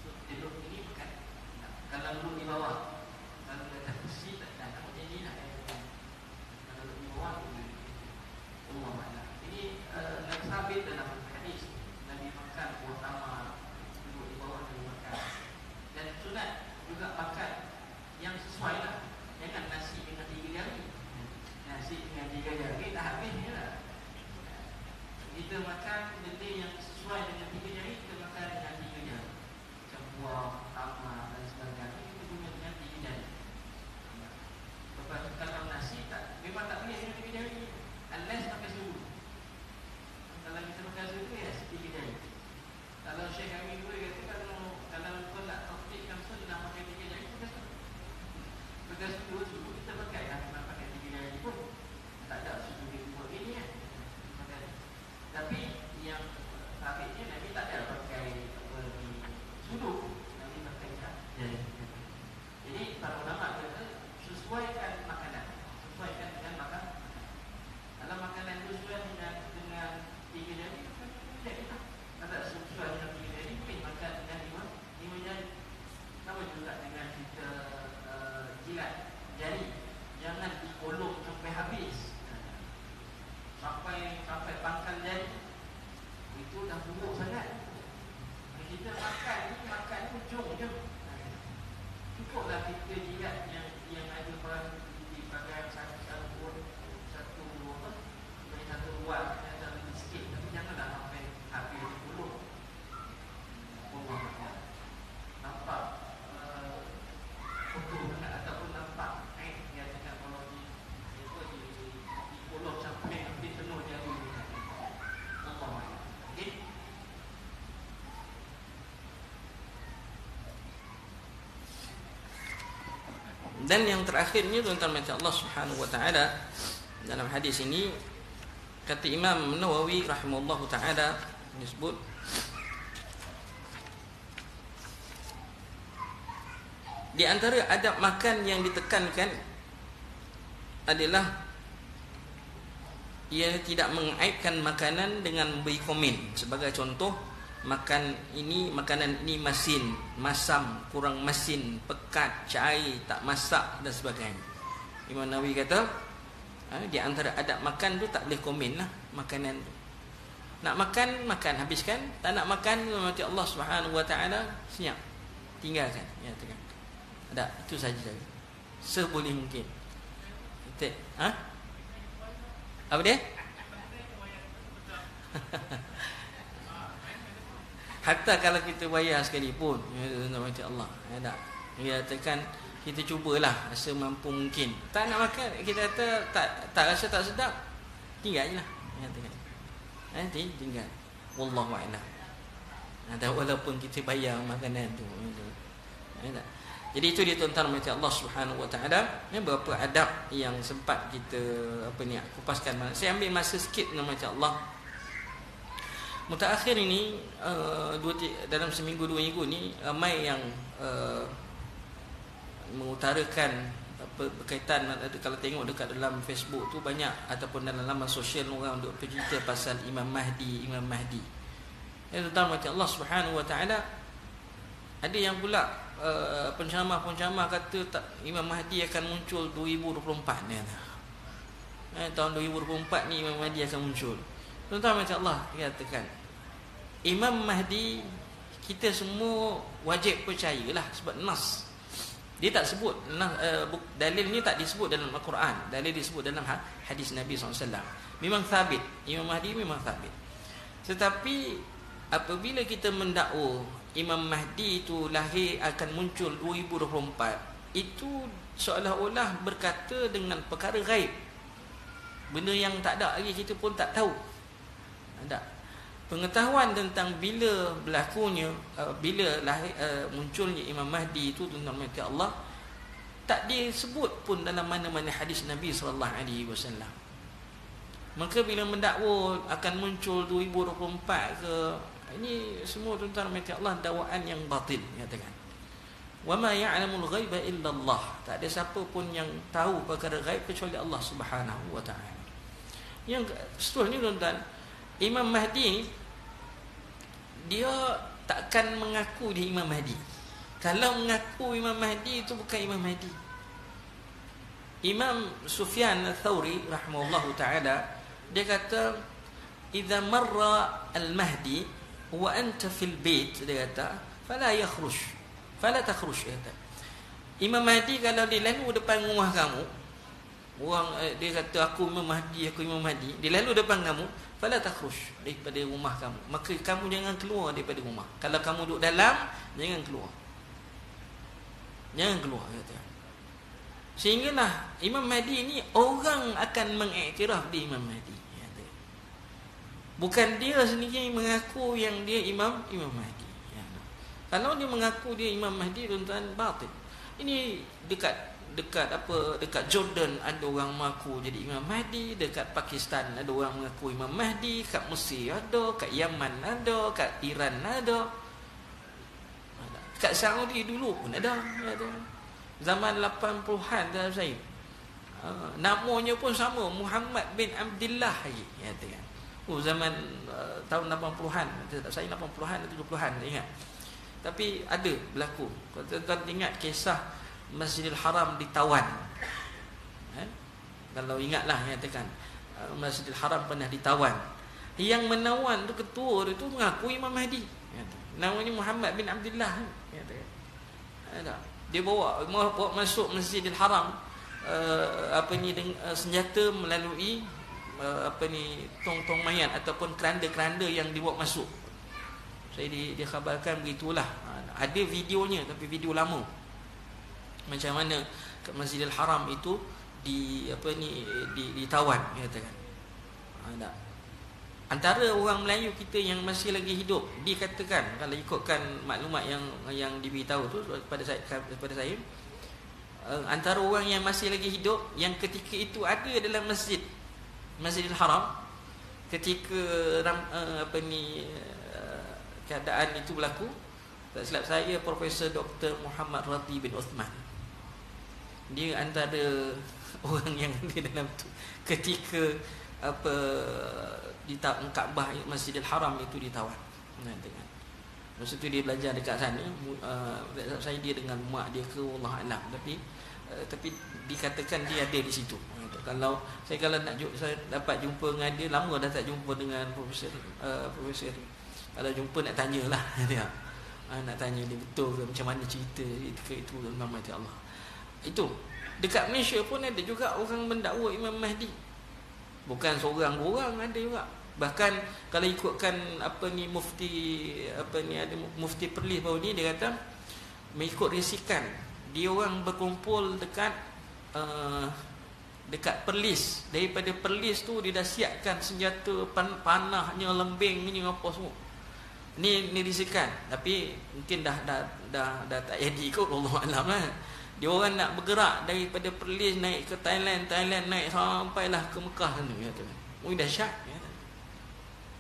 So, dia duduk ini bukan. Kalau duduk di bawah, kalau di atas kursi tak ada macam ni nak katakan. Kalau duduk di bawah Allah makna. Ini nak sabit dalam hadis Nabi makan utama duduk di bawah dan makan. Dan sunat juga makan yang sesuai lah. Jangan nasi dengan 3 jari. Nasi dengan 3 jari tak habis ni lah. Kita makan benda yang sesuai dengan 3 jari, kita makan dengan 3 jari. Macam buah, tamar dan sebagainya, kita guna dengan 3 jari. Lepas tu kalau nasi tak, memang tak boleh dengan 3 jari. Unless pakai sudu. Kalau kita pakai sudu ya 3 jari. Kalau Syekh kami dulu kata kalau kau nak topikkan sudu nak pakai 3 jari, pakai sudu. Pakai sudu kita pakai lah, nak pakai 3 jari pun tak ada sudu dia buat ini kan. Tapi yang akhirnya Nabi tak ada pakai sudu, Nabi pakai jari. Jadi para ulama kata sesuaikan makanan, sesuaikan dengan makan. Kalau makanan itu sesuai dengan 3 jari, jadi tak. Kalau sesuai dengan 3 jari, mungkin makan dengan 5 jari. Sama juga dengan kita jilat jari, jangan dikolong sampai habis, sampai pangkal jari. Itu dah buruk sangat. Kita makan ujung je. Cukuplah kita jilat yang ada di bahagian satu ruang yang lebih sikit, tapi janganlah sampai habis dulu. Nampak foto ataupun nampak dia cakap kalau dikolong sampai habis penuh jari. Okey. Dan yang terakhirnya tuan-tuan macam Allah Subhanahu wa taala dalam hadis ini, kata Imam Nawawi rahimahullahu taala, disebut di antara adab makan yang ditekankan adalah ia tidak mengaibkan makanan dengan memberi komen. Sebagai contoh, makanan ini masin, masam, kurang masin, pekat, cair, tak masak dan sebagainya. Imam Nawawi kata di antara adab makan tu tak boleh komen lah makanan tu. Nak makan, habiskan. Tak nak makan, mati Allah Subhanahu wa taala, senyap, tinggalkan. Ya, tekan. Ada, itu saja. Seboleh mungkin. Kita, apa dia? Hatta kalau kita bayar sekalipun, ya, mati Allah. Ada. Ya, tekan. Kita cubalah semampu mungkin. Tak nak makan, kita kata tak rasa tak sedap, tinggal je lah. Nanti tinggal. Wallahu a'lam. Walaupun kita bayar makanan tu. Jadi itu dia tuan-tuan macam Allah Subhanahu wa taala. Beberapa adab yang sempat kita kupaskan. Saya ambil masa sikit macam Allah. Mutaakhir ini dalam seminggu 2 minggu ni ramai yang mengutarakan berkaitan, kalau tengok dekat dalam Facebook tu banyak, ataupun dalam laman sosial orang duk bercerita pasal Imam Mahdi. tuan-tuan mati Allah Subhanahu wa taala, ada yang pula penceramah-penceramah kata tak, Imam Mahdi akan muncul 2024 ni. Tahun 2024 ni Imam Mahdi akan muncul. Tuan-tuan mati Allah katakan, Imam Mahdi kita semua wajib percayalah sebab nas. Dia tak sebut dalil ni tak disebut dalam Al-Quran, dalil disebut dalam hadis Nabi SAW. Memang sabit, Imam Mahdi memang sabit. Tetapi apabila kita mendakwa Imam Mahdi itu lahir akan muncul 2024, itu seolah-olah berkata dengan perkara gaib, benda yang tak ada lagi, kita pun tak tahu. Tak. Pengetahuan tentang bila berlakunya, bila lahir, munculnya Imam Mahdi itu, tuan-tuan mati Allah, tak disebut pun dalam mana-mana hadis Nabi SAW. Maka bila mendakwa akan muncul 2024 ke, ini semua tuan-tuan mati Allah dakwaan yang batil, katakan. Wa ma ya'lamul ghaiba illa Allah. Tak ada siapa pun yang tahu perkara gaib kecuali Allah Subhanahu wa taala. Yang seterusnya tuan-tuan, Imam Mahdi dia takkan mengaku dia Imam Mahdi. Kalau mengaku Imam Mahdi, itu bukan Imam Mahdi. Imam Sufyan Al-Thawri rahimahullahu taala, dia kata, idza marra al-Mahdi wa anta fil bait, dia kata, fala yakhruj, fala takhruj, dia kata. Imam Mahdi kalau dia lalu depan rumah kamu, orang dia kata aku Imam Mahdi, aku Imam Mahdi, dia lalu depan kamu, fala takhruj, daripada rumah kamu, maka kamu jangan keluar daripada rumah. Kalau kamu duduk dalam, jangan keluar. Jangan keluar, kata. Sehinggalah Imam Mahdi ni orang akan mengiktiraf dia Imam Mahdi. Bukan dia sendiri mengaku yang dia Imam Mahdi. Kalau dia mengaku dia Imam Mahdi, tuan-tuan, batil. Ini dekat Jordan ada orang mengaku jadi Imam Mahdi, dekat Pakistan ada orang mengaku Imam Mahdi, kat Mesir ada, kat Yaman ada, kat Iran ada, kat Saudi dulu pun ada. Zaman 80-an dalam saya. Namanya pun sama, Muhammad bin Abdullah lagi, katakan. Zaman tahun 80-an, tak saya 80-an atau 70-an, saya ingat. Tapi ada berlaku. Tuan-tuan ingat kisah Masjidil Haram ditawan. Kalau ingatlah, katakan, Masjidil Haram pernah ditawan. Yang menawan tu, ketua dia tu mengaku Imam Mahdi. Namanya Muhammad bin Abdullah. Dia bawa masuk Masjidil Haram senjata melalui tong-tong mayat ataupun keranda-keranda yang dibawa masuk. Saya dikhabarkan begitulah. Ada videonya, tapi video lama. Macam mana kat Masjidil Haram itu ditawan, katakan. Antara orang Melayu kita yang masih lagi hidup, dikatakan, kalau ikutkan maklumat yang diberitahu tu kepada saya, antara orang yang masih lagi hidup yang ketika itu ada dalam Masjidil Haram ketika keadaan itu berlaku, tak silap saya, Profesor Dr. Muhammad Radhi bin Uthman. Dia antara orang yang ada dalam tu ketika di Kaabah Masjidil Haram itu ditawan. Masa tu dia belajar dekat sana. Saya dia dengan mak dia ke, wallah alam, tapi dikatakan dia ada di situ. Kalau saya dapat jumpa dengan dia, lama dah tak jumpa dengan profesor. Kalau jumpa nak tanyalah dia. Nak tanya dia betul ke, macam mana cerita itu Imam Allah. Itu dekat Malaysia pun ada juga orang mendakwa Imam Mahdi. Bukan seorang dua orang, ada juga. Bahkan kalau ikutkan Mufti Perlis baru ni, dia kata mengikut risikan dia orang berkumpul dekat Perlis. Daripada Perlis tu dia dah siapkan senjata, panahnya, lembingnya, apa semua. Ni risikan, tapi mungkin dah tak jadi ikut, Allah alam lah. Dia orang nak bergerak daripada Perlis naik ke Thailand naik sampailah ke Mekah sana, kata. Dahsyat, kata.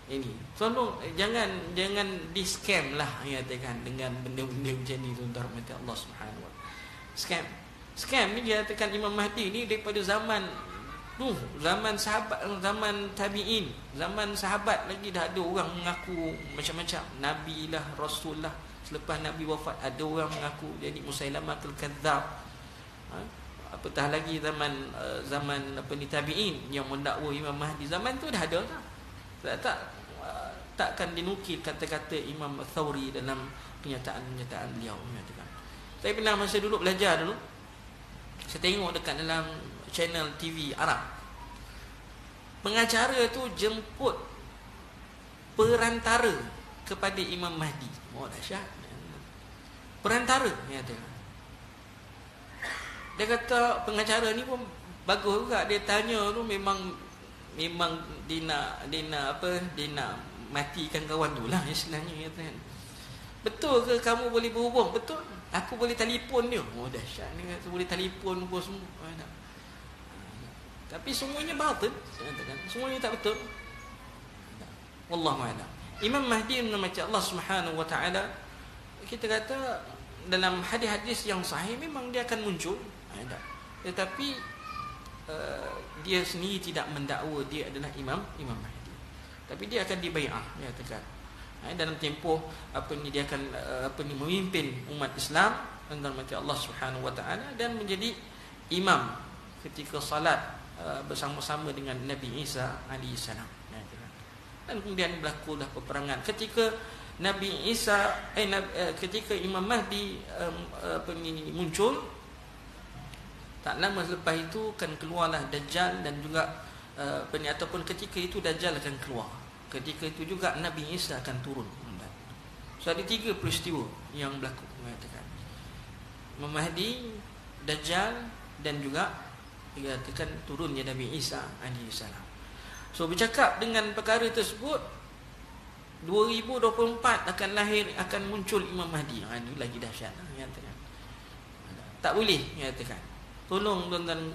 Ini selalu jangan di-scam lah, katakan, dengan benda-benda macam ni, tuan-tuan mati Allah Subhanahu wa taala. Scam ni dia katakan Imam Mahdi ni daripada zaman zaman sahabat, zaman tabi'in, zaman sahabat lagi dah ada orang mengaku macam-macam, nabi lah, rasul lah. Selepas nabi wafat ada orang mengaku jadi Musailamatul Kadzdzab. Apatah lagi zaman tabi'in yang mendakwa Imam Mahdi, zaman tu dah ada tak takkan dinukil kata-kata Imam Thawri dalam pernyataan beliau menyatakan. Saya pernah masa dulu belajar dulu, saya tengok dekat dalam channel TV Arab, pengacara tu jemput perantara kepada Imam Mahdi. Dahsyat. Perantara dia kata pengacara ni pun bagus juga, dia tanya tu memang dia nak matikan kawan tu lah istilahnya, kata kan. Betul ke kamu boleh berhubung? Betul, aku boleh telefon dia. Dahsyat ni, kata boleh telefon pun semua. Tapi semuanya batil, semuanya tak betul. Wallahu a'lam. Imam Mahdi macam Allah Subhanahu wa taala, kita kata dalam hadis-hadis yang sahih memang dia akan muncul, tetapi dia sendiri tidak mendakwa dia adalah Imam Mahdi, tapi dia akan dibai'ah, ya tekan. Dalam tempoh dia akan memimpin umat Islam dengan mati Allah Subhanahu wa taala dan menjadi imam ketika salat bersama-sama dengan Nabi Isa alaihi salam. Dan kemudian berlakulah peperangan ketika Nabi Isa ketika Imam Mahdi muncul. Tak lama selepas itu akan keluarlah Dajjal dan juga ataupun ketika itu Dajjal akan keluar. Ketika itu juga Nabi Isa akan turun. So ada 3 peristiwa yang berlaku, mengatakan Imam Mahdi, Dajjal dan juga dikatakan turunnya Nabi Isa alaihi salam. So bercakap dengan perkara tersebut, 2024 akan muncul Imam Mahdi. Ini lagi dahsyat, mengatakan tak boleh, mengatakan tolong tuan-tuan,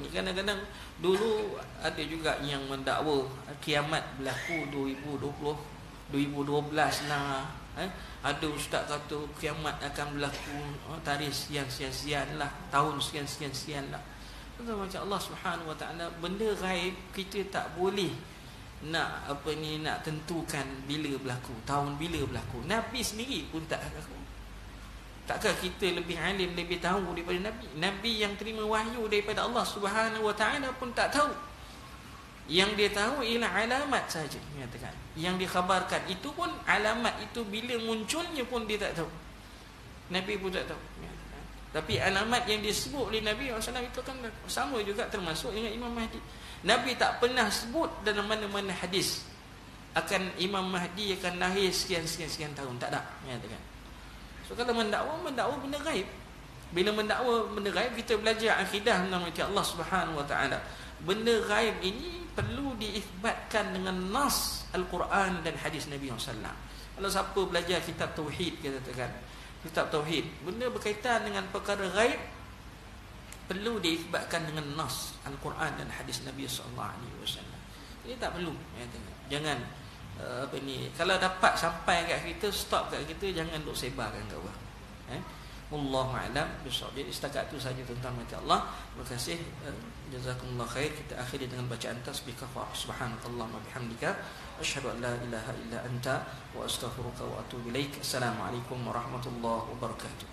kadang-kadang dulu ada juga yang mendakwa kiamat berlaku 2012 lah. Ada ustaz kata kiamat akan berlaku tarikh sekian-sekian lah, tahun sekian-sekian lah. Macam Allah Subhanahu wa taala, benda gaib kita tak boleh nak tentukan bila berlaku, tahun bila berlaku. Nabi sendiri pun tak tahu. Takkah kita lebih alim, lebih tahu daripada Nabi? Nabi yang terima wahyu daripada Allah Subhanahu wa taala pun tak tahu. Yang dia tahu ialah alamat saja, mengatakan. Yang dikhabarkan itu pun alamat itu bila munculnya pun dia tak tahu. Nabi pun tak tahu. Tapi alamat yang disebut oleh Nabi SAW itu kan sama juga termasuk dengan Imam Mahdi. Nabi tak pernah sebut dalam mana-mana hadis akan Imam Mahdi akan lahir sekian tahun. Tak ada, mengatakan. So kalau mendakwa benda gaib. Bila mendakwa benda gaib, kita belajar akidah tentang Allah Subhanahu wa taala. Benda gaib ini perlu diisbatkan dengan nas Al-Quran dan hadis Nabi SAW. Kalau siapa belajar kitab tauhid, kita katakan kitab tauhid, benda berkaitan dengan perkara gaib perlu diisbatkan dengan nas Al-Quran dan hadis Nabi SAW. Ini tak perlu, jangan kalau dapat sampai kat kita, stop kat kita, jangan duk sebarkan kat orang. Wallahu a'lam bishawab. Jadi setakat itu saja tentang mati Allah. Terima kasih. Jazakumullah khair. Kita akhiri dengan bacaan tasbih kafar. Subhanakallahumma bihamdika asyhadu an la ilaha illa anta wa astaghfiruka wa atubu ilaik. Assalamualaikum warahmatullahi wabarakatuh.